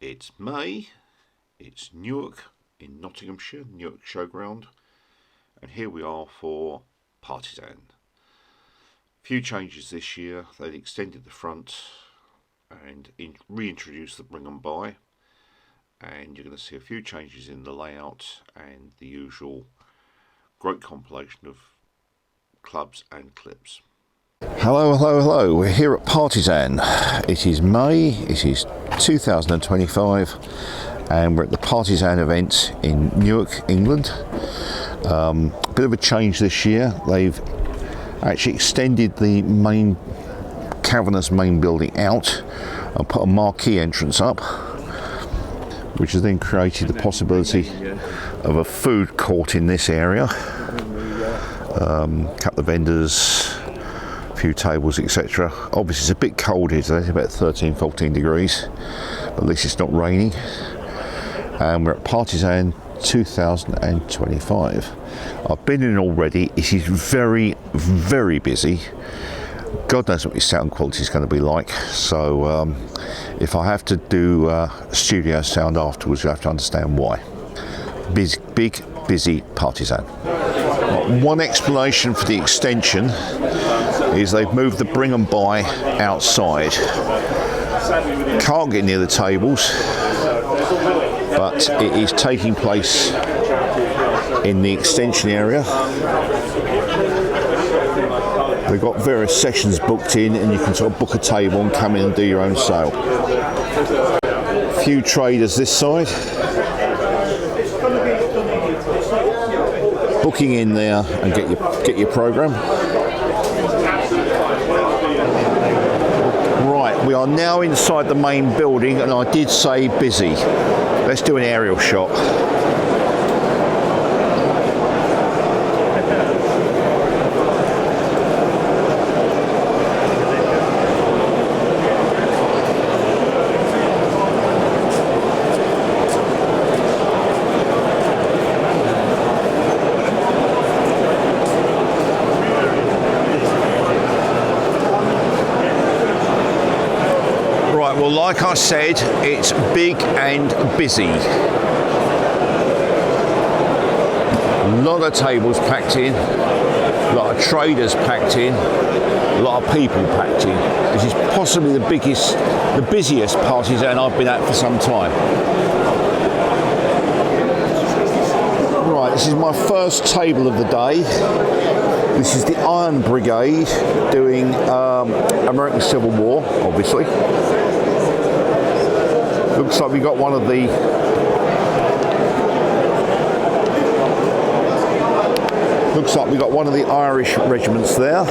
It's May, it's Newark in Nottinghamshire, Newark Showground, and here we are for Partizan. Few changes this year. They've extended the front and reintroduced the bring and buy, and you're going to see a few changes in the layout and the usual great compilation of clubs and clips. Hello, hello, hello. We're here at Partizan. It is May, it is 2025, and we're at the Partizan event in Newark, England. Bit of a change this year. They've actually extended the main cavernous main building out and put a marquee entrance up, which has then created the possibility of a food court in this area. Couple of vendors, few tables, etc. Obviously it's a bit cold here today, it's about 13-14 degrees, but at least it's not raining. And we're at Partizan 2025. I've been in already. It is very, very busy. God knows what your sound quality is going to be like, so if I have to do studio sound afterwards, you have to understand why. Big busy Partizan. One explanation for the extension is they've moved the bring and buy outside. Can't get near the tables, but it is taking place in the extension area. They've got various sessions booked in, and you can sort of book a table and come in and do your own sale. Few traders this side. Booking in there and get your program. Right, we are now inside the main building, and I did say busy. Let's do an aerial shot. Well, like I said, it's big and busy. A lot of tables packed in, a lot of traders packed in, a lot of people packed in. This is possibly the busiest Partizan I've been at for some time. Right, this is my first table of the day. This is the Iron Brigade doing American Civil War, obviously. Looks like we got one of the Irish regiments there.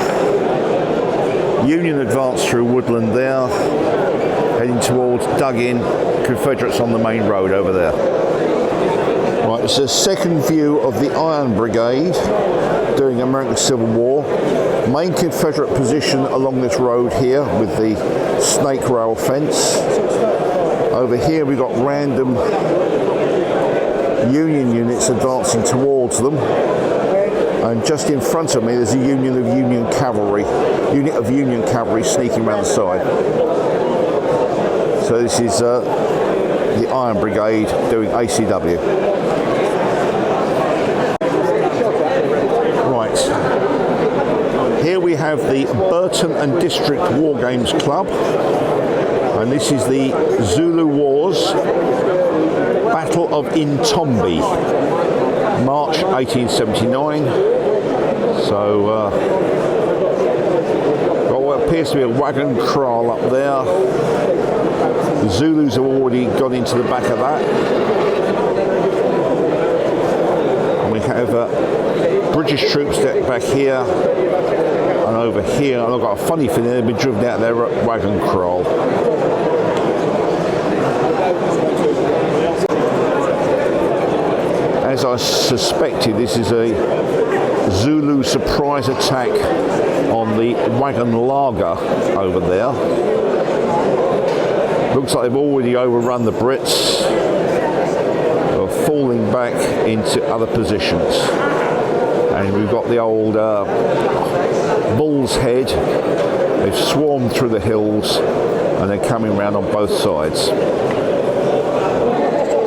Union advance through woodland there, heading towards dug-in Confederates on the main road over there. Right, it's a second view of the Iron Brigade doing American Civil War. Main Confederate position along this road here with the snake rail fence. Over here we've got random Union units advancing towards them, and just in front of me there's a unit of Union cavalry sneaking around the side. So this is the Iron Brigade doing ACW. Right, here we have the Burton and District Wargames Club. And this is the Zulu Wars, Battle of Entombi, March 1879. So, got what appears to be a wagon kraal up there. The Zulus have already gone into the back of that. And we have British troops back here and over here. And I've got a funny feeling they've been driven out of their wagon kraal. As I suspected, this is a Zulu surprise attack on the wagon lager over there. Looks like they've already overrun the Brits. They're falling back into other positions. And we've got the old Bull's Head. They've swarmed through the hills and they're coming around on both sides.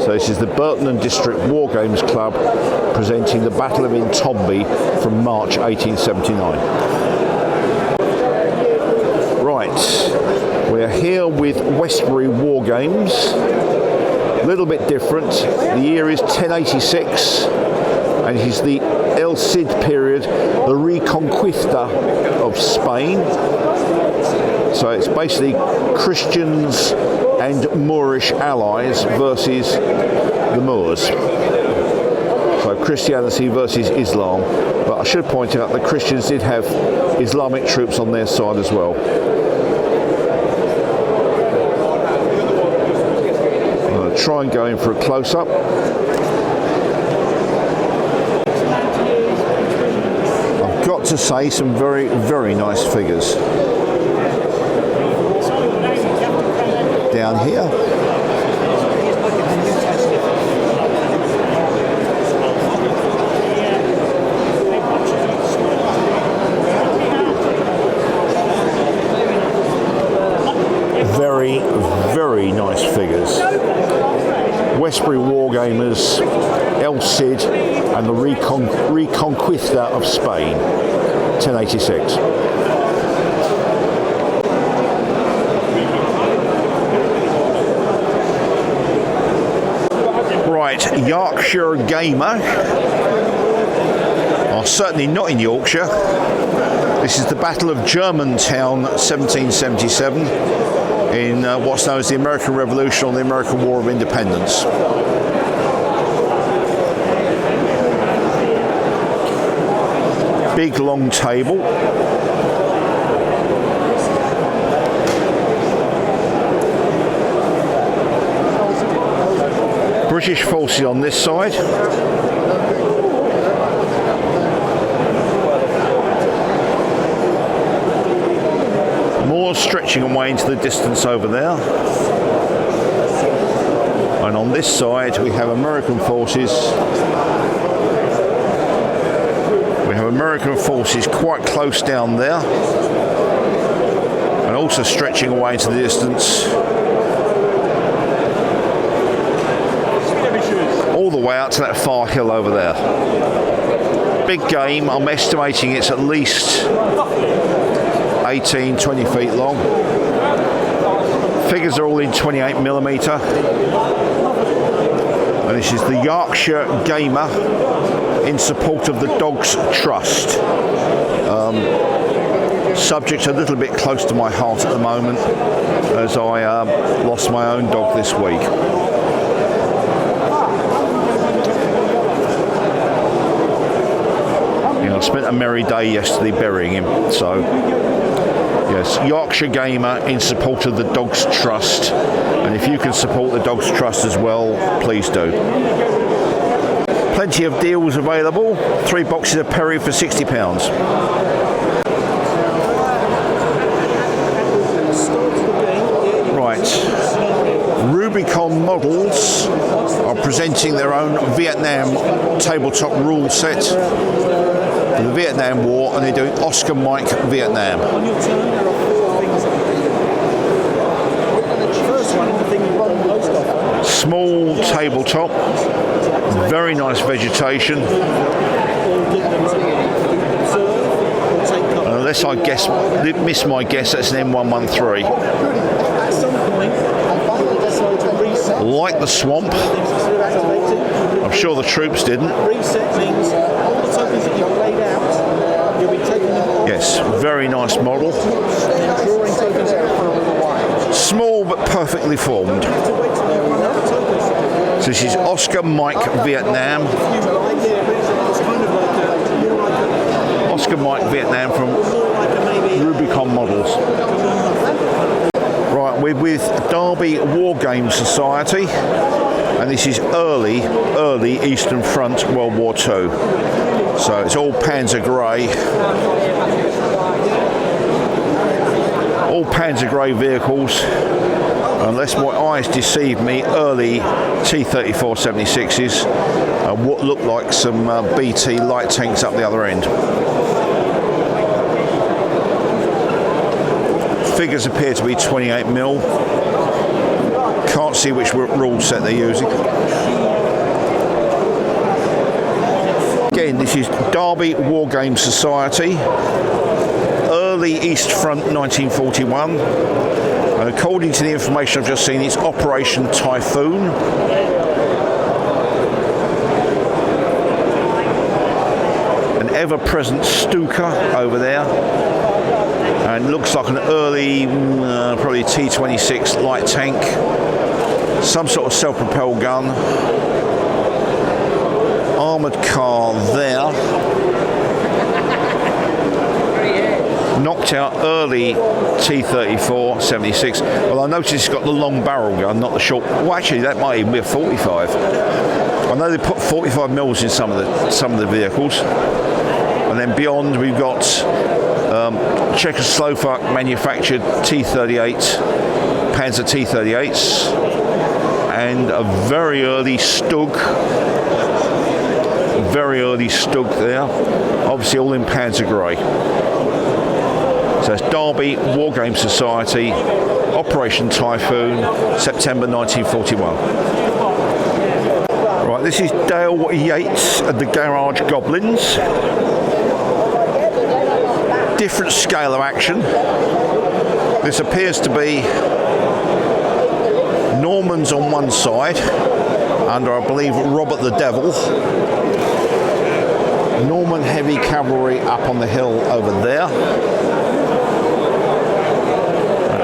So this is the Burton and District Wargames Club presenting the Battle of Entombi from March 1879. Right, we're here with Westbury Wargames. A little bit different. The year is 1086 and it is the El Cid period, the reconquista of Spain. So it's basically Christians and Moorish allies versus the Moors. So Christianity versus Islam. But I should point out the Christians did have Islamic troops on their side as well. I'm going to try and go in for a close-up. I've got to say some very, very nice figures. Down here. Very, very nice figures. Westbury Wargamers, El Cid and the Reconquista of Spain, 1086. Right, Yorkshire Gamer are certainly not in Yorkshire. This is the Battle of Germantown, 1777, in what's known as the American Revolution or the American War of Independence. Big long table. British forces on this side. More stretching away into the distance over there. And on this side we have American forces. We have American forces quite close down there. And also stretching away into the distance. All the way out to that far hill over there. Big game. I'm estimating it's at least 18, 20 feet long. Figures are all in 28mm. And this is the Yorkshire Gamer in support of the Dogs Trust. Subject a little bit close to my heart at the moment as I lost my own dog this week. I spent a merry day yesterday burying him. So, yes, Yorkshire Gamer in support of the Dogs Trust. And if you can support the Dogs Trust as well, please do. Plenty of deals available. 3 boxes of Perry for £60. Right. Rubicon Models are presenting their own Vietnam tabletop rule set. The Vietnam War, and they're doing Oscar Mike Vietnam. Small tabletop, very nice vegetation. Unless I miss my guess, that's an M113. Like the swamp. I'm sure the troops didn't. Yes, very nice model. Small but perfectly formed. So this is Oscar Mike Vietnam. Oscar Mike Vietnam from Rubicon Models. Right, we're with Derby Wargames Society, and this is early Eastern Front World War II. So it's all Panzer Grey. All Panzer Grey vehicles, unless my eyes deceive me, early T-34 76s, what looked like some BT light tanks up the other end. Figures appear to be 28mm. Can't see which rule set they're using. Again, this is Derby Wargame Society, early East Front 1941. And according to the information I've just seen, it's Operation Typhoon. An ever-present Stuka over there. And looks like an early, probably T-26 light tank. Some sort of self-propelled gun. Armoured car there. Knocked out early T-34 76. Well, I noticed it's got the long barrel gun, not the short. Well, actually, that might even be a 45. I know they put 45 mils in some of the vehicles. And then beyond, we've got Czechoslovak manufactured T-38, Panzer T-38s, and a very early Stug. Very early Stug there. Obviously, all in Panzer Grey. So it's Derby Wargame Society, Operation Typhoon, September 1941. Right, this is Dale Yates and the Garage Goblins. Different scale of action. This appears to be Normans on one side, under, I believe, Robert the Devil. Norman heavy cavalry up on the hill over there.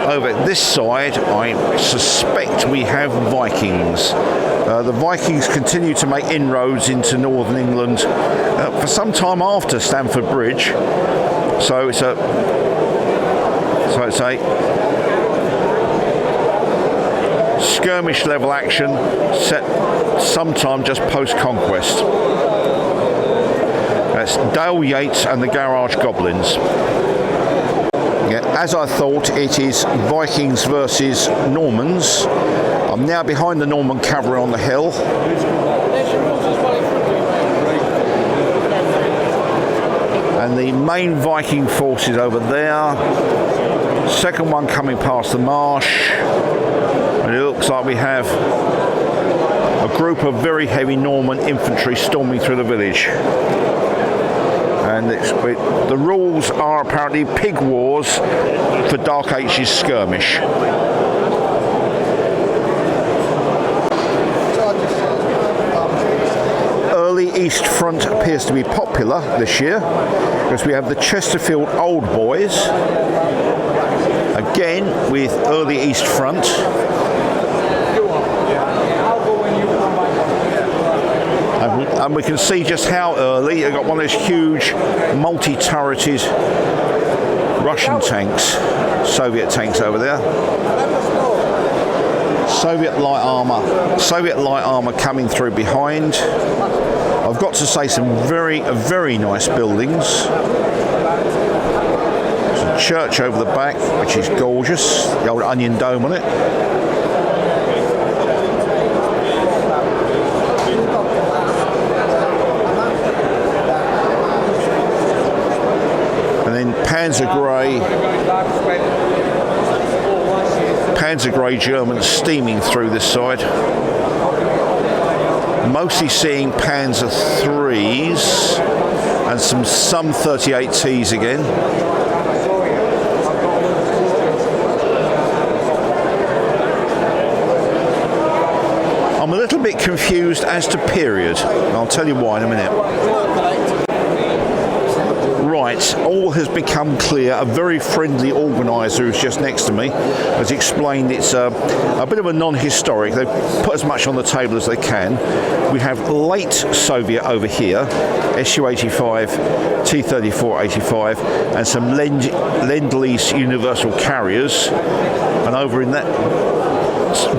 Over at this side, I suspect we have Vikings. The Vikings continue to make inroads into northern England for some time after Stanford Bridge. So it's a skirmish level action set sometime just post-conquest. That's Dale Yates and the Garage Goblins. Yeah, as I thought, it is Vikings versus Normans. I'm now behind the Norman cavalry on the hill. And the main Viking forces over there. Second one coming past the marsh. And it looks like we have a group of very heavy Norman infantry storming through the village. And the rules are apparently pig wars for Dark Age's skirmish. Early East Front appears to be popular this year because we have the Chesterfield Old Boys, again with early East Front. And we can see just how early. They've got one of those huge multi-turreted Russian tanks, Soviet tanks over there. Soviet light armour coming through behind. I've got to say some very nice buildings. There's a church over the back, which is gorgeous. The old onion dome on it. Panzer Grey Germans steaming through this side. Mostly seeing Panzer 3s and some 38Ts again. I'm a little bit confused as to period. I'll tell you why in a minute. Right, all has become clear. A very friendly organiser who's just next to me has explained it's a bit of a non-historic. They've put as much on the table as they can. We have late Soviet over here, Su-85, T-34 85, and some Lend-Lease Universal Carriers. And over in that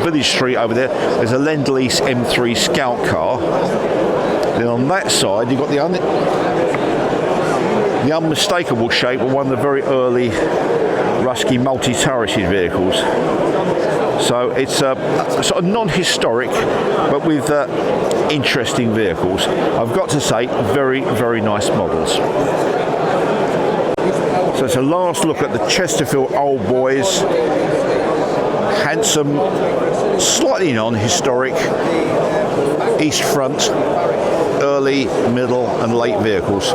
village street over there, there's a Lend-Lease M3 Scout car. Then on that side, you've got the unmistakable shape of one of the very early Rusky multi-turreted vehicles. So it's a sort of non-historic, but with interesting vehicles. I've got to say, very nice models. So it's a last look at the Chesterfield Old Boys handsome, slightly non-historic East Front, early, middle and late vehicles.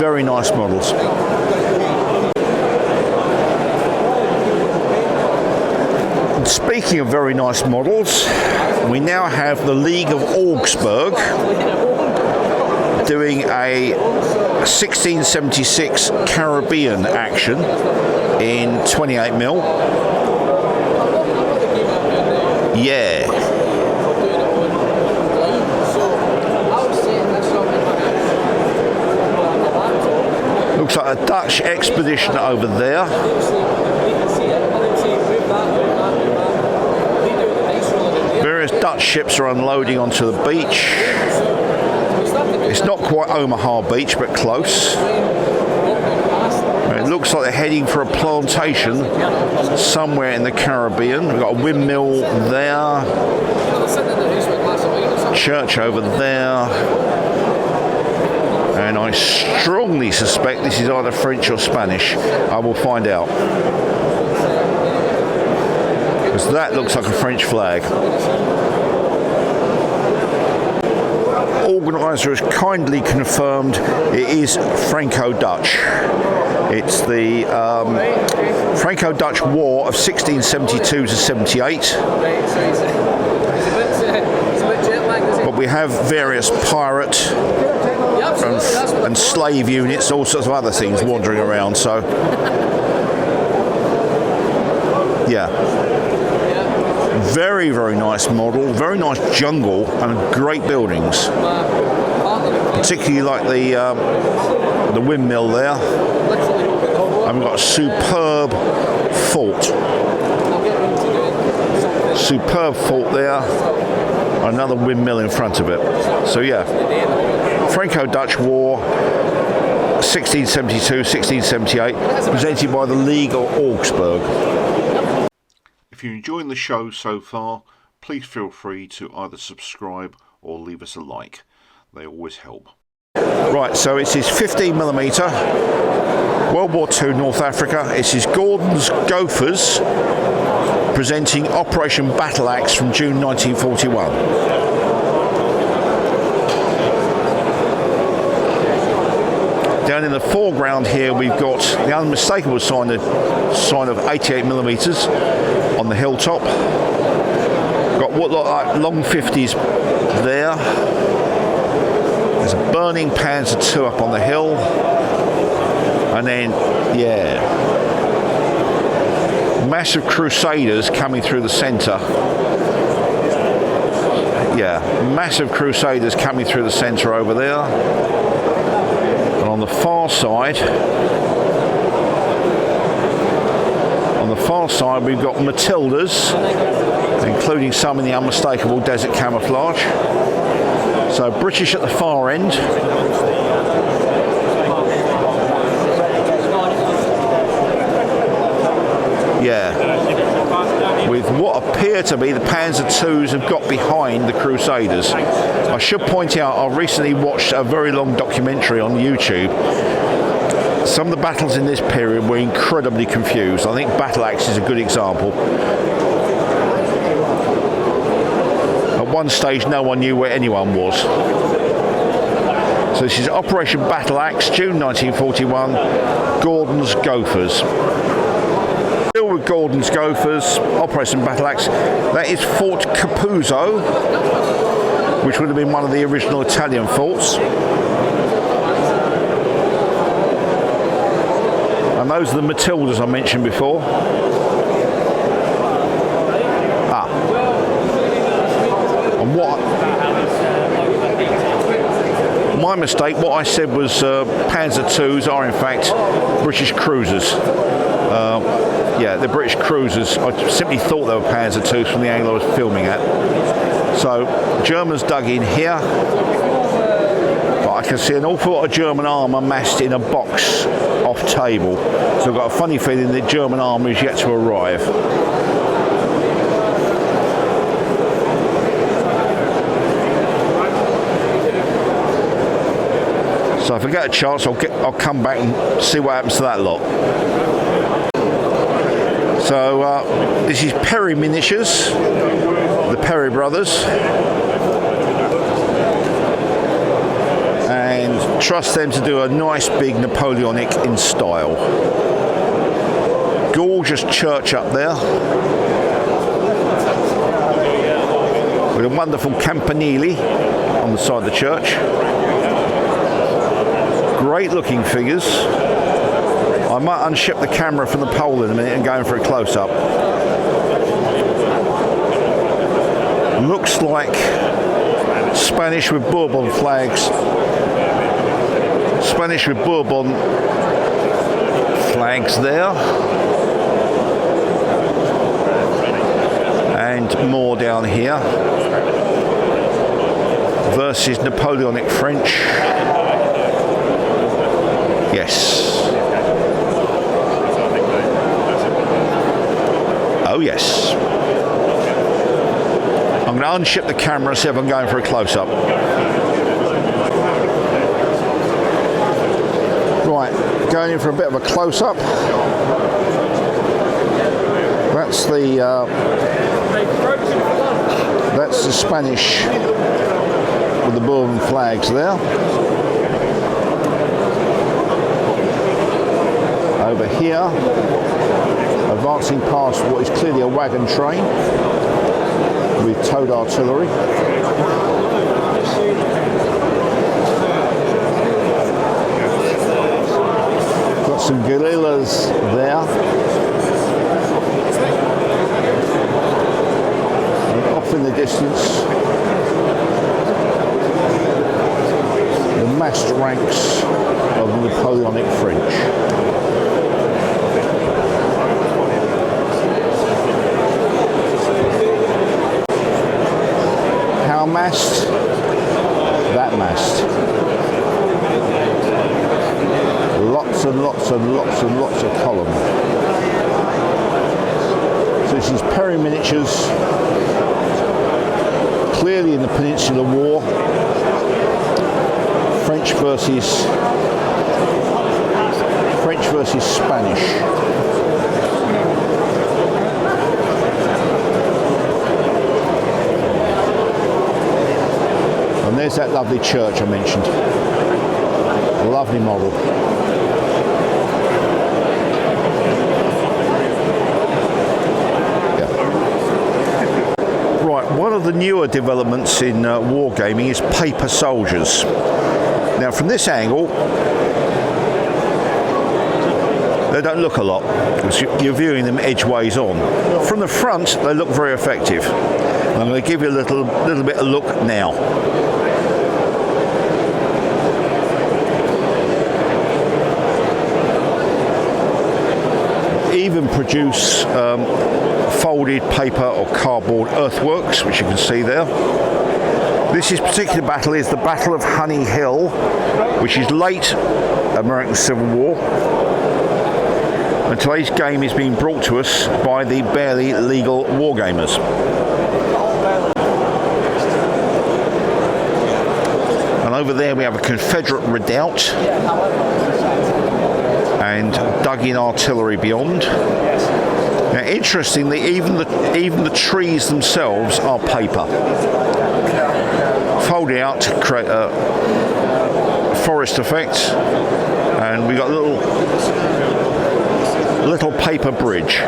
Very nice models. And speaking of very nice models, we now have the League of Augsburg doing a 1676 Caribbean action in 28mm. Yeah. Looks like a Dutch expedition over there. Various Dutch ships are unloading onto the beach. It's not quite Omaha Beach, but close. It looks like they're heading for a plantation somewhere in the Caribbean. We've got a windmill there, church over there, and I strongly suspect this is either French or Spanish. I will find out, because that looks like a French flag. Organiser has kindly confirmed it is Franco-Dutch. It's the Franco-Dutch War of 1672 to 78. But we have various pirate and slave units, all sorts of other things wandering around. So, yeah. Very, very nice model, very nice jungle and great buildings. Particularly like the windmill there. And we've got a superb fort. Superb fort there. Another windmill in front of it. So yeah, Franco-Dutch War, 1672, 1678, presented by the League of Augsburg. If you're enjoying the show so far, please feel free to either subscribe or leave us a like. They always help. Right, so it's his 15mm World War II North Africa. It's his Gordon's Gophers presenting Operation Battleaxe from June 1941. Down in the foreground here we've got the unmistakable sign of 88mm on the hilltop. Got what look like long 50s there. There's a burning Panzer II up on the hill. And then, yeah, massive Crusaders coming through the centre. Yeah, massive Crusaders coming through the centre over there. And on the far side, we've got Matildas, including some in the unmistakable desert camouflage. So British at the far end. Yeah, with what appear to be the Panzer IIs have got behind the Crusaders. I should point out, I recently watched a very long documentary on YouTube. Some of the battles in this period were incredibly confused. I think Battleaxe is a good example. At one stage, no one knew where anyone was. So this is Operation Battleaxe, June 1941, Gordon's Gophers. Still with Gordon's Gophers, Operation Battleaxe. That is Fort Capuzzo, which would have been one of the original Italian forts. And those are the Matildas I mentioned before. And what? My mistake, what I said was Panzer IIs are in fact British cruisers. Yeah, they're British cruisers. I simply thought they were Panzer IIs from the angle I was filming at. So, Germans dug in here. But I can see an awful lot of German armour massed in a box off table. So I've got a funny feeling that German armour is yet to arrive. So if I get a chance, I'll come back and see what happens to that lot. So this is Perry Miniatures, the Perry brothers, and trust them to do a nice big Napoleonic in style. Gorgeous church up there with a wonderful campanile on the side of the church. Great looking figures. I might unship the camera from the pole in a minute and go in for a close-up. Looks like Spanish with Bourbon flags. Spanish with Bourbon flags there. And more down here. Versus Napoleonic French. Yes. Oh yes. I'm going to unship the camera and see if I'm going for a close-up. Right, going in for a bit of a close-up. That's the Spanish with the Bourbon flags there. Over here, advancing past what is clearly a wagon train with towed artillery. Got some guerrillas there. And off in the distance, the massed ranks of the Napoleonic French. How massed? That massed. Lots and lots and lots and lots of column. So this is Perry Miniatures, clearly in the Peninsular War. French versus Spanish. And there's that lovely church I mentioned. A lovely model. Yeah. Right, one of the newer developments in wargaming is paper soldiers. Now from this angle, they don't look a lot because you're viewing them edgeways on. From the front, they look very effective. I'm going to give you a little bit of look now. Even produce folded paper or cardboard earthworks, which you can see there. This particular battle is the Battle of Honey Hill, which is late American Civil War. And today's game is being brought to us by the barely legal Wargamers. And over there we have a Confederate redoubt and dug-in artillery beyond. Now, interestingly, even the trees themselves are paper, folded out to create a forest effect, and we got a little paper bridge.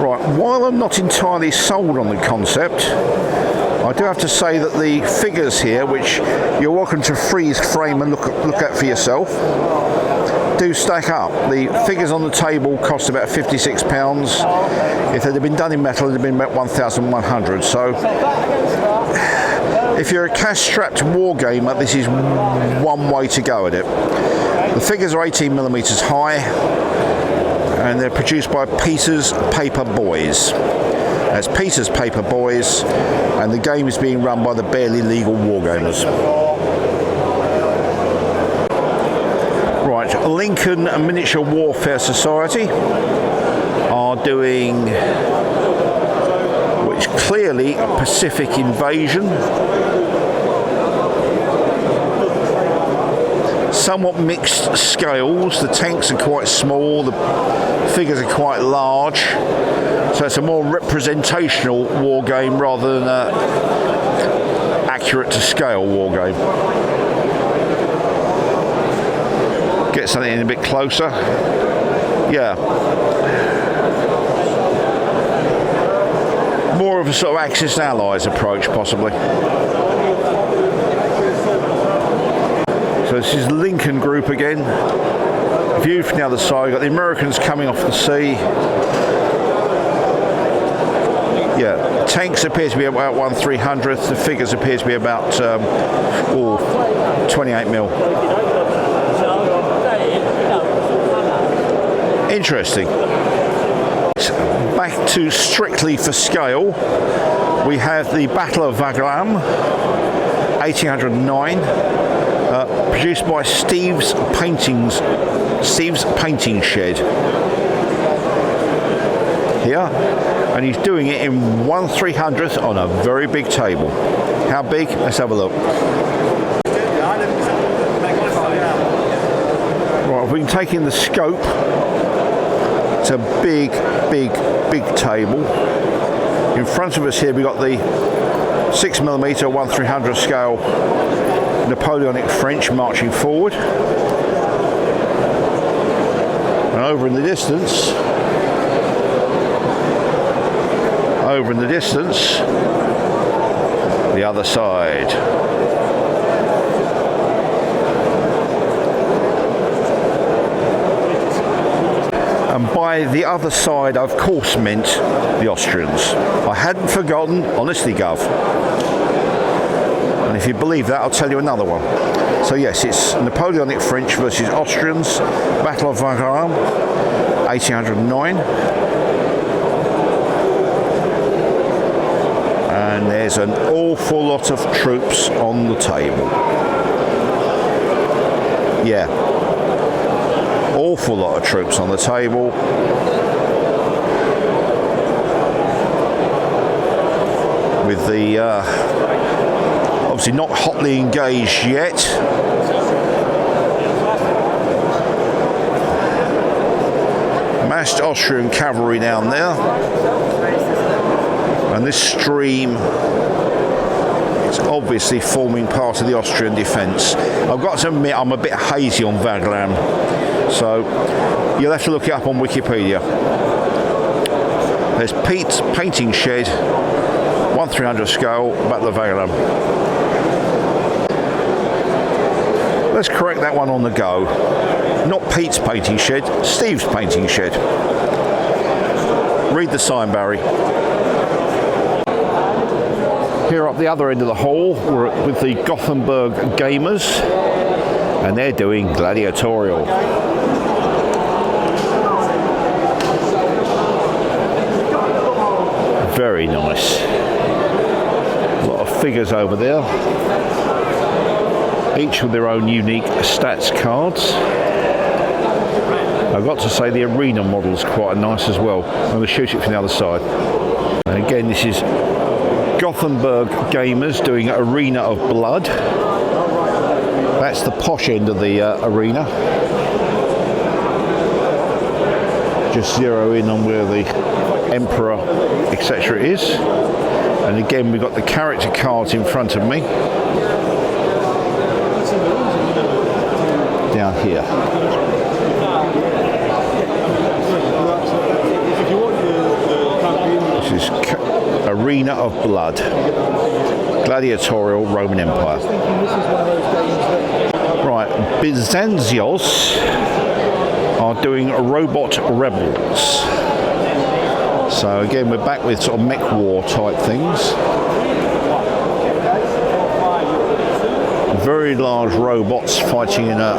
Right, while I'm not entirely sold on the concept, I do have to say that the figures here, which you're welcome to freeze frame and look at for yourself, do stack up. The figures on the table cost about £56. If they'd have been done in metal, it'd have been about 1,100. So if you're a cash-strapped wargamer, this is one way to go at it. The figures are 18mm high, and they're produced by Peter's Paper Boys. That's Peter's Paper Boys, and the game is being run by the barely legal Wargamers. Right, Lincoln Miniature Warfare Society are doing what is clearly a Pacific invasion. somewhat mixed scales. The tanks are quite small, the figures are quite large, so it's a more representational war game rather than accurate to scale war game. Get something in a bit closer. Yeah. More of a sort of Axis and Allies approach, possibly. So this is Lincoln Group again. Viewed from the other side, you've got the Americans coming off the sea. Yeah, tanks appear to be about 1/300th. The figures appear to be about 28 mil. Interesting. Back to strictly for scale, we have the Battle of Wagram, 1809, produced by Steve's Painting Shed. Here, and he's doing it in 1/300th on a very big table. How big? Let's have a look. Right, if we can take in the scope, it's a big table. In front of us here we've got the 6mm 1/300th scale Napoleonic French marching forward. And over in the distance, the other side. And by the other side, I of course meant the Austrians. I hadn't forgotten, honestly, Gov. And if you believe that, I'll tell you another one. So yes, it's Napoleonic French versus Austrians, Battle of Wagram, 1809. And there's an awful lot of troops on the table. Yeah. Awful lot of troops on the table. With the obviously not hotly engaged yet. Massed Austrian cavalry down there. And this stream is obviously forming part of the Austrian defence. I've got to admit I'm a bit hazy on Wagram. So you'll have to look it up on Wikipedia. There's Pete's Painting Shed, 1/300th scale, Battle of Wagram. Let's correct that one on the go. Not Pete's Painting Shed, Steve's Painting Shed. Read the sign, Barry. Here up the other end of the hall, we're with the Gothenburg Gamers, and they're doing Gladiatorial. Very nice. A lot of figures over there, each with their own unique stats cards. I've got to say the arena model's quite nice as well. I'm going to shoot it from the other side. And again, this is Gothenburg Gamers doing Arena of Blood. That's the posh end of the arena. Just zero in on where the Emperor, etc. is. And again, we've got the character cards in front of me. Down here. This is Arena of Blood. Gladiatorial Roman Empire. Right, Byzantios are doing Robot Rebels. So again, we're back with sort of mech war type things. Very large robots fighting in an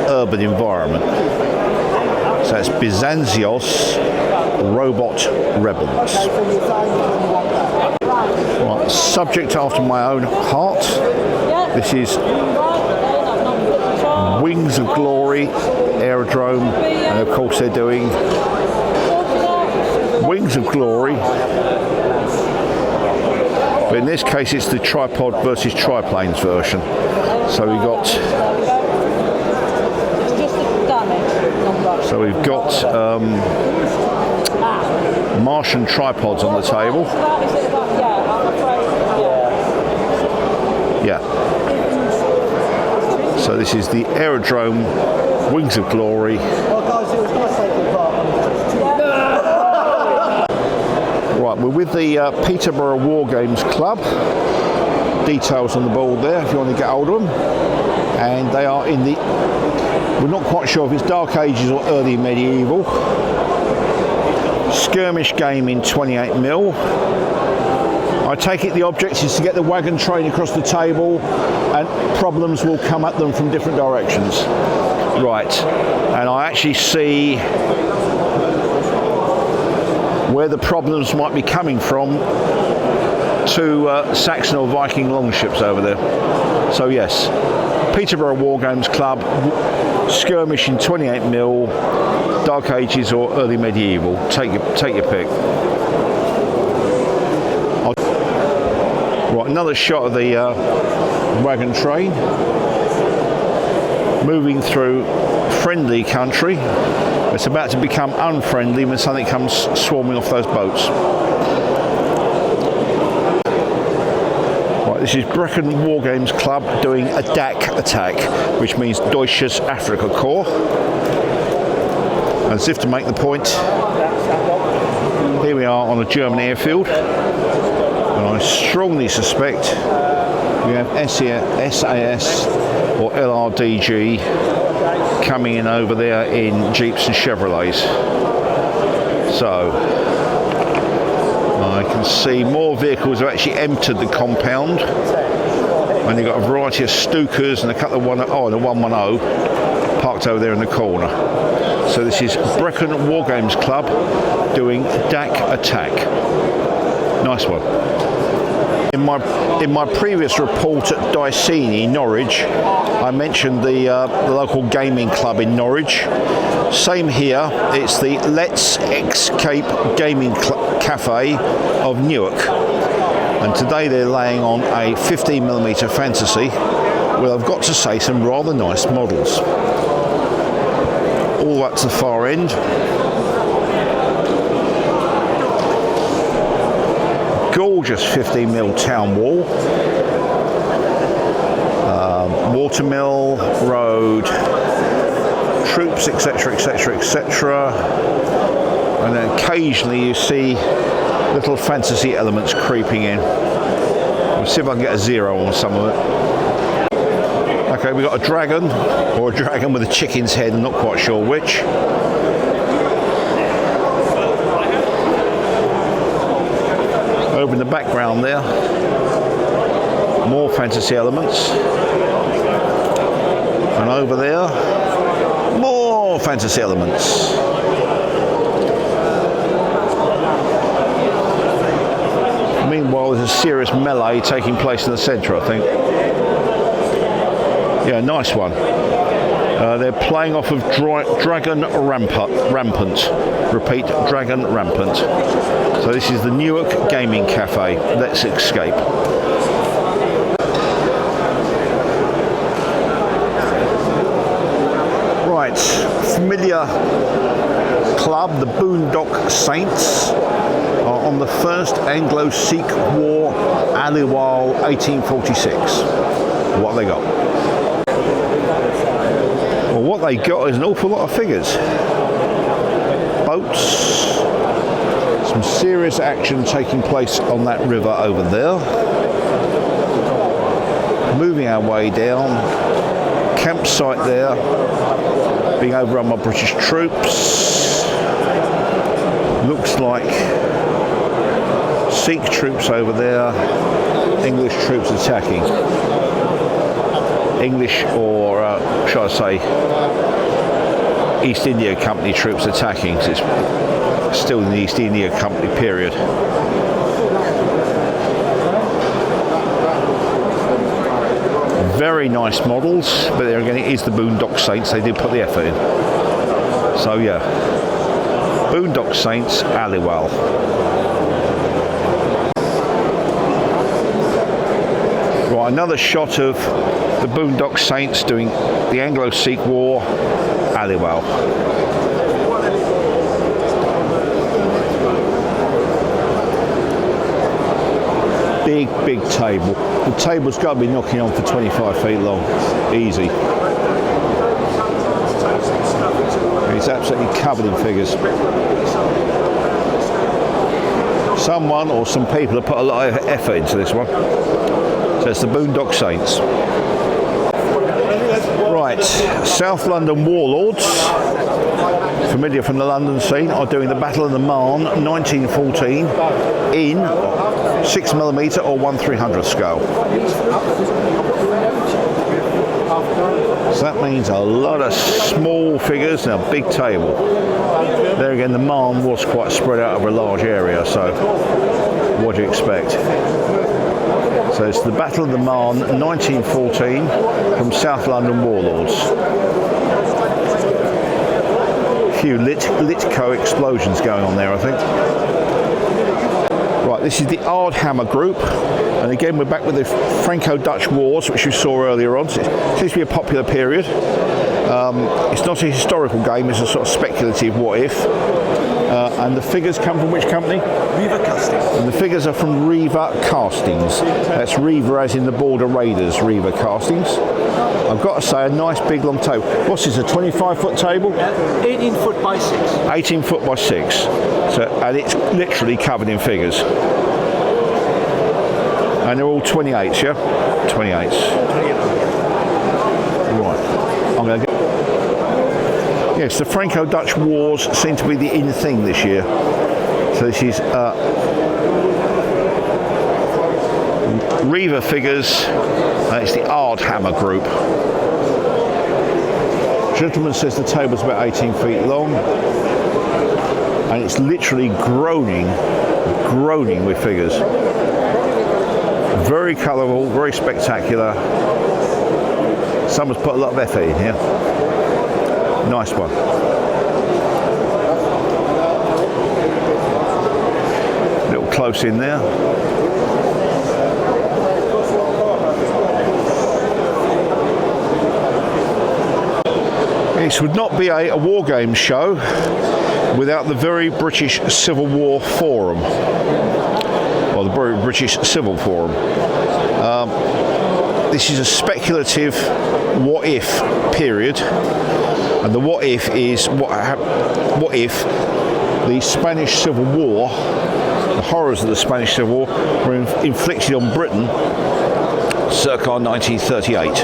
urban environment. So it's Byzantios Robot Rebels. Right, subject after my own heart. This is Wings of Glory Aerodrome, and of course they're doing Wings of Glory, but in this case it's the tripod versus triplanes version. So we got So we've got Martian tripods on the table. Yeah. So this is the Aerodrome Wings of Glory. Right, we're with the Peterborough Wargames Club. Details on the board there if you want to get hold of them. And they are in the, we're not quite sure if it's Dark Ages or early medieval. Skirmish game in 28mm. I take it the object is to get the wagon train across the table and problems will come at them from different directions. Right, and I actually see where the problems might be coming from to Saxon or Viking longships over there. So yes, Peterborough Wargames Club, skirmish in 28mm, Dark Ages or early medieval. Take your pick. Right, another shot of the wagon train moving through friendly country. It's about to become unfriendly when something comes swarming off those boats. Right, this is Brecon Wargames Club doing a DAC Attack, which means Deutsches Afrika Korps. As if to make the point, here we are on a German airfield, and I strongly suspect we have SAS or LRDG coming in over there in Jeeps and Chevrolets. So I can see more vehicles have actually entered the compound, and you've got a variety of Stukas and a couple of and a 110 parked over there in the corner. So this is Brecon Wargames Club doing DAC Attack. Nice one. In my previous report at Diceni, Norwich, I mentioned the local gaming club in Norwich. Same here, it's the Let's Escape Gaming Cafe of Newark. And today they're laying on a 15mm Fantasy with, I've got to say, some rather nice models. All up to the far end. Gorgeous 15mm town wall. Watermill, road, troops, etc, etc, etc. And then occasionally you see little fantasy elements creeping in. We'll see if I can get a 0 on some of it. Okay, we've got a dragon, or a dragon with a chicken's head, I'm not quite sure which. Over in the background there, more fantasy elements. And over there, more fantasy elements. Meanwhile, there's a serious melee taking place in the centre, I think. Yeah, nice one. They're playing off of Dragon Rampant. Repeat, Dragon Rampant. So this is the Newark Gaming Cafe. Let's escape. Right, familiar club, the Boondock Saints, are on the First Anglo-Sikh War, Aliwal 1846. What have they got? Well, what they got is an awful lot of figures. Boats, some serious action taking place on that river over there. Moving our way down, campsite there, being overrun by British troops. Looks like Sikh troops over there, English troops attacking. English, or shall I say, East India Company troops attacking, because it's still in the East India Company period. Very nice models, but there again, it is the Boondock Saints. They did put the effort in. So yeah, Boondock Saints, Aliwal. Right, another shot of the Boondock Saints doing the Anglo-Sikh War, alleyway. Big table. The table's got to be knocking on for 25 feet long. Easy. It's absolutely covered in figures. Someone or some people have put a lot of effort into this one. So it's the Boondock Saints. Right, South London Warlords, familiar from the London scene, are doing the Battle of the Marne 1914 in 6mm or 1/300 scale. So that means a lot of small figures and a big table. There again, the Marne was quite spread out over a large area, so what do you expect? So it's the Battle of the Marne 1914 from South London Warlords. A few Litco explosions going on there, I think. Right, this is the Ardhammer group, and again we're back with the Franco-Dutch Wars, which we saw earlier on. So it seems to be a popular period. It's not a historical game, it's a sort of speculative what if. And the figures come from which company? Riva Castings. And the figures are from Riva Castings. That's Riva as in the Border Raiders, Riva Castings. I've got to say, a nice big long table. What's this, a 25-foot table? 18 foot by 6. 18 foot by 6. So, and it's literally covered in figures. And they're all 28s, yeah? 28s. Right. I'm going to get... Yes, the Franco-Dutch Wars seem to be the in thing this year. So this is Riva figures, and it's the Ardhammer group. Gentleman says the table's about 18 feet long, and it's literally groaning with figures. Very colourful, very spectacular. Someone's put a lot of effort in here. Nice one. A little close in there. This would not be a war game show without the very British Civil War Forum, or the very British Civil Forum. This is a speculative what if period. And the what if is what if the Spanish Civil War, the horrors of the Spanish Civil War, were inflicted on Britain circa 1938.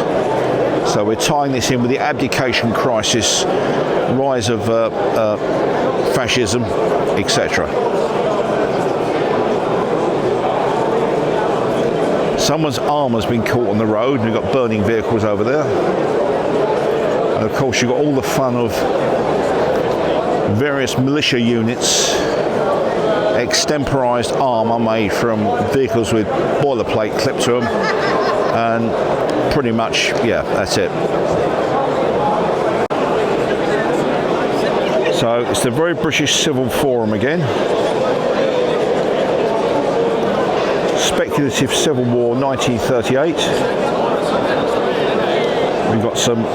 So we're tying this in with the abdication crisis, rise of fascism, etc. Someone's armour's been caught on the road, and we've got burning vehicles over there. And of course you've got all the fun of various militia units, extemporised armour made from vehicles with boilerplate clipped to them, and pretty much, yeah, that's it. So it's the very British Civil Forum again. Speculative Civil War 1938. We've got some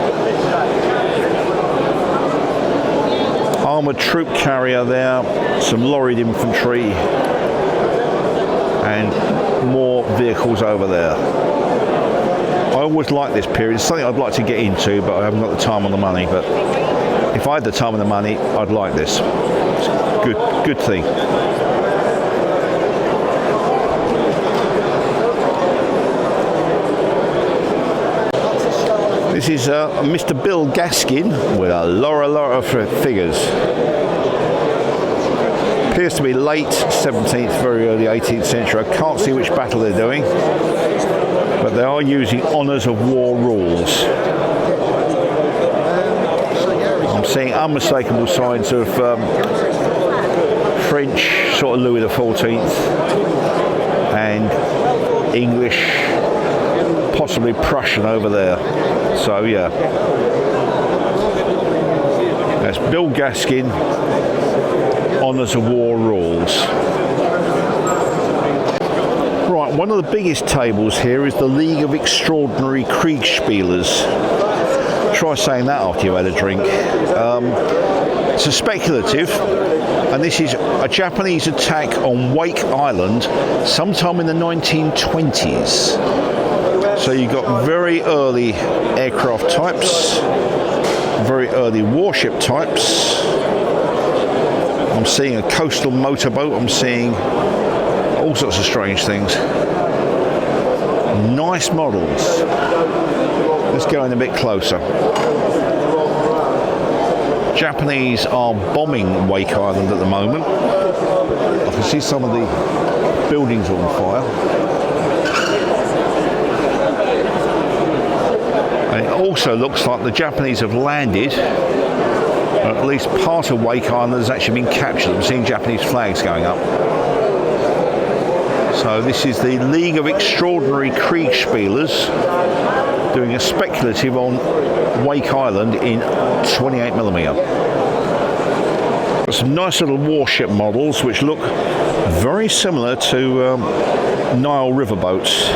armoured troop carrier there, some lorried infantry, and more vehicles over there. I always like this period. It's something I'd like to get into, but I haven't got the time or the money. But if I had the time and the money, I'd like this. It's a good thing. This is Mr. Bill Gaskin with a lot of figures. Appears to be late 17th, very early 18th century. I can't see which battle they're doing, but they are using honours of war rules. I'm seeing unmistakable signs of French, sort of Louis XIV, and English, possibly Prussian over there. So yeah, that's Bill Gaskin, Honours of War Rules. Right, one of the biggest tables here is the League of Extraordinary Kriegspielers. try saying that after you've had a drink. It's a speculative, and this is a Japanese attack on Wake Island sometime in the 1920s. So you've got very early aircraft types, very early warship types. I'm seeing a coastal motorboat, I'm seeing all sorts of strange things. Nice models. Let's go in a bit closer. Japanese are bombing Wake Island at the moment. I can see some of the buildings on fire. And it also looks like the Japanese have landed. At least part of Wake Island has actually been captured. I'm seeing Japanese flags going up. So this is the League of Extraordinary Kriegspielers doing a speculative on Wake Island in 28mm. Got some nice little warship models which look very similar to Nile riverboats.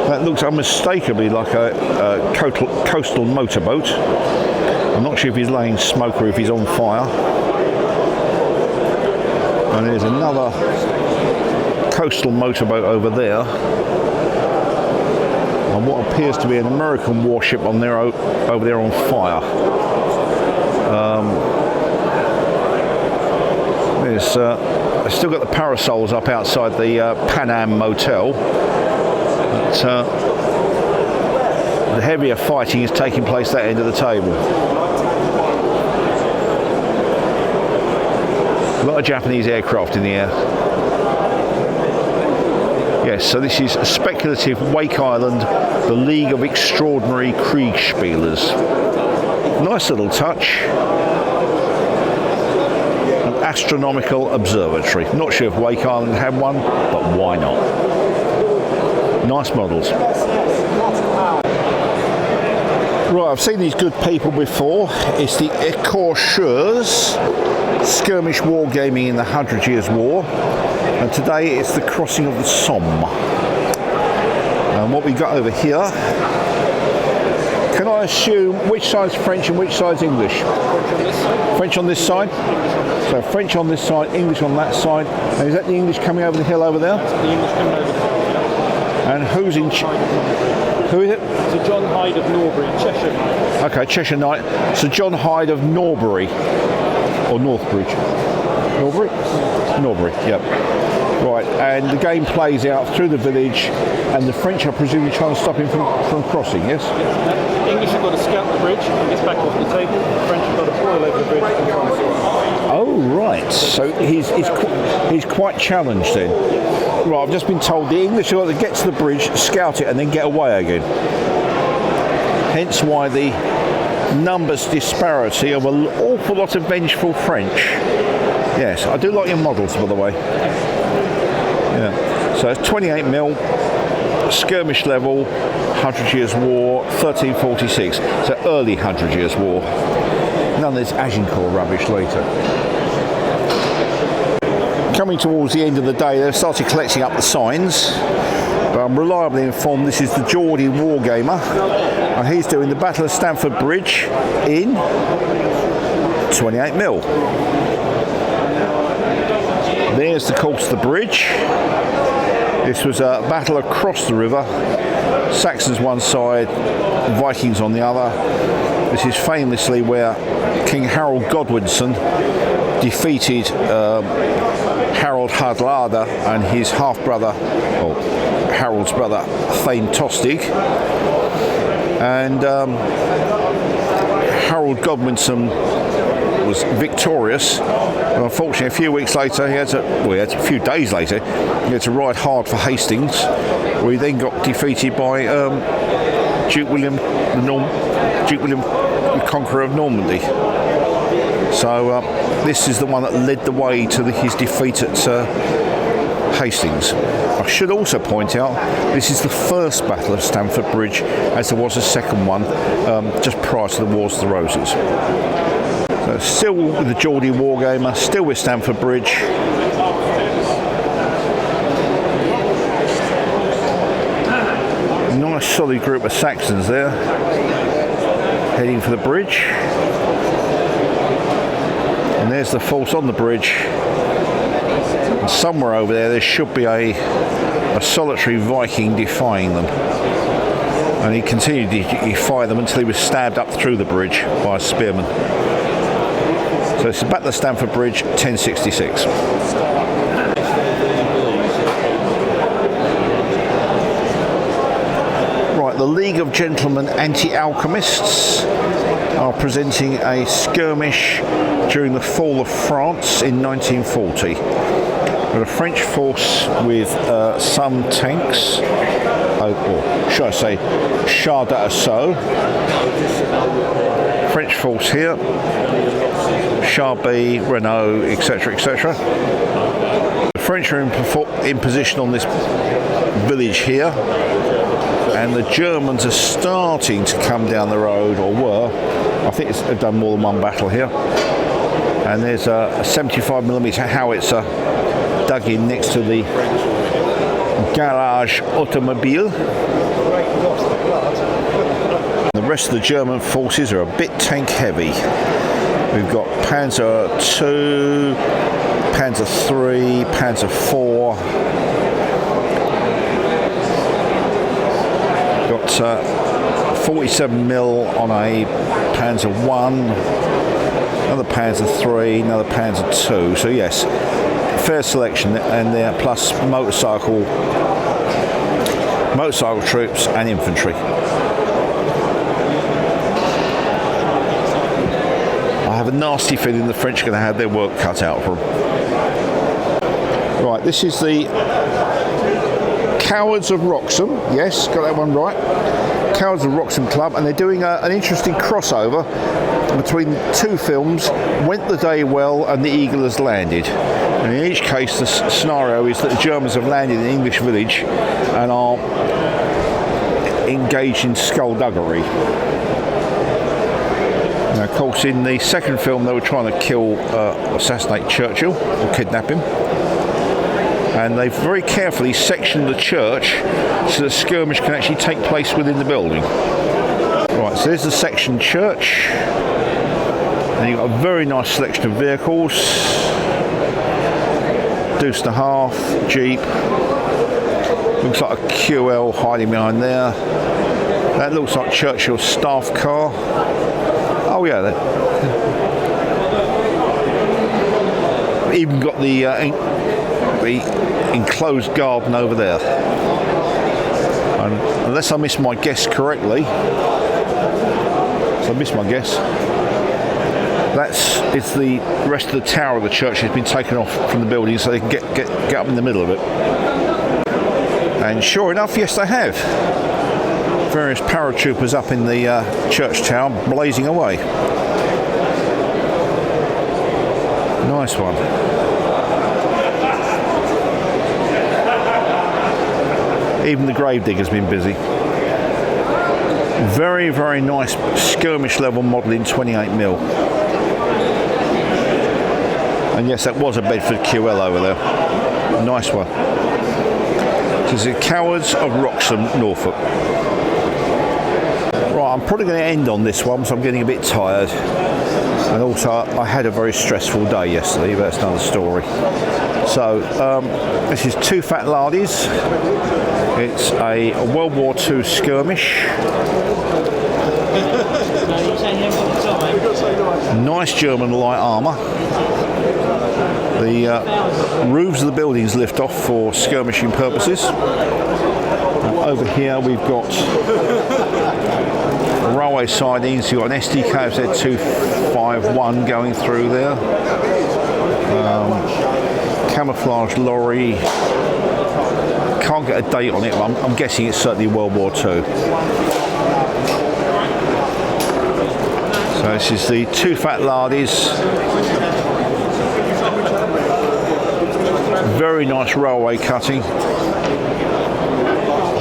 That looks unmistakably like a coastal motorboat. I'm not sure if he's laying smoke or if he's on fire. And there's another coastal motorboat over there. And what appears to be an American warship on there over there on fire. They've still got the parasols up outside the Pan Am Motel. But, the heavier fighting is taking place that end of the table. A lot of Japanese aircraft in the air. Yes, so this is a speculative Wake Island, the League of Extraordinary Kriegspielers. Nice little touch. An astronomical observatory. Not sure if Wake Island had one, but why not? Nice models. Right, I've seen these good people before. It's the Echor Skirmish Wargaming in the 100 Years' War. And today it's the crossing of the Somme. And what we got over here, can I assume which side's French and which side's English? French on this side? So French on this side, English on that side. And is that the English coming over the hill over there? That's the English coming over the hill. And who's in... Who is it? Sir John Hyde of Norbury, Cheshire Knight. Okay, Cheshire Knight. Sir John Hyde of Norbury. Or Northbridge. Norbury? Norbury, yep. Right, and the game plays out through the village, and the French are presumably trying to stop him from crossing, yes? The English have got to scout the bridge and gets back off the table. The French have got to boil over the bridge and try and sort. Oh, right. So he's quite challenged then. Right, I've just been told the English have got to get to the bridge, scout it, and then get away again. Hence why the numbers disparity of an awful lot of vengeful French. Yes, I do like your models, by the way. Yeah. So it's 28mm, skirmish level, 100 Years' War, 1346. So early 100 Years' War. None of this Agincourt rubbish later. Coming towards the end of the day, they've started collecting up the signs. But I'm reliably informed this is the Geordie Wargamer. And he's doing the Battle of Stanford Bridge in 28mm. There's the course of the bridge. This was a battle across the river. Saxons one side, Vikings on the other. This is famously where King Harold Godwinson defeated Harold Hardrada and his half-brother, or Harold's brother, Thane Tostig. And Harold Godwinson was victorious, but unfortunately a few weeks later, a few days later, he had to ride hard for Hastings, where he then got defeated by Duke William, the Conqueror of Normandy. So this is the one that led the way to his defeat at Hastings. I should also point out this is the first Battle of Stamford Bridge, as there was a second one just prior to the Wars of the Roses. So still with the Geordie Wargamer, still with Stamford Bridge. Nice solid group of Saxons there, heading for the bridge. And there's the force on the bridge. And somewhere over there should be a solitary Viking defying them. And he continued to defy them until he was stabbed up through the bridge by a spearman. So it's the Battle of Stanford Bridge, 1066. Right, the League of Gentlemen Anti-Alchemists are presenting a skirmish during the fall of France in 1940. Got a French force with some tanks, or should I say chars d'assaut. French force here, Char B, Renault, etc, etc. The French are in position on this village here, and the Germans are starting to come down the road, or were. I think they've done more than one battle here. And there's a 75mm howitzer dug in next to the garage automobile. The rest of the German forces are a bit tank heavy. We've got Panzer II, Panzer III, Panzer IV. Got 47mm on a Panzer I, another Panzer III, another Panzer II. So yes, fair selection, and there plus motorcycle troops and infantry. I have a nasty feeling the French are going to have their work cut out for them. Right, this is the Cowards of Roxom. Yes, got that one right. Cowards of Roxom Club, and they're doing an interesting crossover between two films, Went the Day Well and The Eagle Has Landed. And in each case, the scenario is that the Germans have landed in an English village and are engaged in skullduggery. Now, of course, in the second film, they were trying to assassinate Churchill, or kidnap him. And they've very carefully sectioned the church so the skirmish can actually take place within the building. Right, so there's the sectioned church. And you've got a very nice selection of vehicles. Deuce and a half, Jeep. Looks like a QL hiding behind there. That looks like Churchill's staff car. Oh yeah, even got the enclosed garden over there. And unless I missed my guess correctly, so I missed my guess, it's the rest of the tower of the church has been taken off from the building so they can get up in the middle of it. And sure enough, yes they have. Various paratroopers up in the church tower blazing away. Nice one. Even the gravedigger's been busy. Very, very nice skirmish level model in 28mm. And yes, that was a Bedford QL over there. Nice one. This is the Cowards of Roxom, Norfolk. Right, I'm probably going to end on this one, so I'm getting a bit tired. And also, I had a very stressful day yesterday, but that's another story. So, this is Two Fat Lardies. It's a World War II skirmish. Nice German light armour. The roofs of the buildings lift off for skirmishing purposes. Over here we've got railway sidings. You've got an SDKZ 251 going through there. Camouflage lorry. Can't get a date on it, but I'm guessing it's certainly World War II. So this is the Two Fat Lardies. Very nice railway cutting. I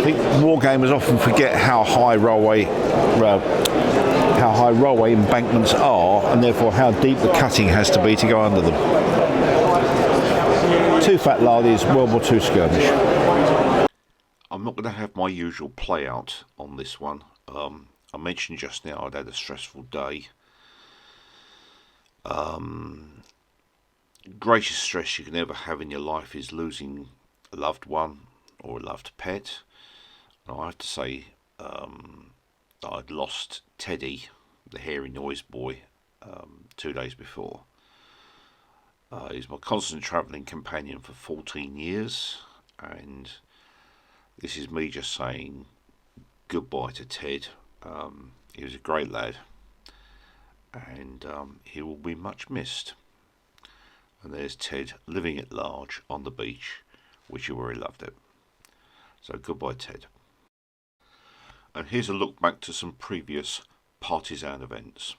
think wargamers often forget how high railway embankments are, and therefore how deep the cutting has to be to go under them. Two Fat Lardies, World War II skirmish. I'm not going to have my usual play out on this one. I mentioned just now I'd had a stressful day. Greatest stress you can ever have in your life is losing a loved one or a loved pet. And I have to say I'd lost Teddy, the hairy noise boy, 2 days before. He's my constant travelling companion for 14 years, and this is me just saying goodbye to Ted. He was a great lad, and he will be much missed. And there's Ted living at large on the beach, which he already loved it. So goodbye, Ted. And here's a look back to some previous Partizan events.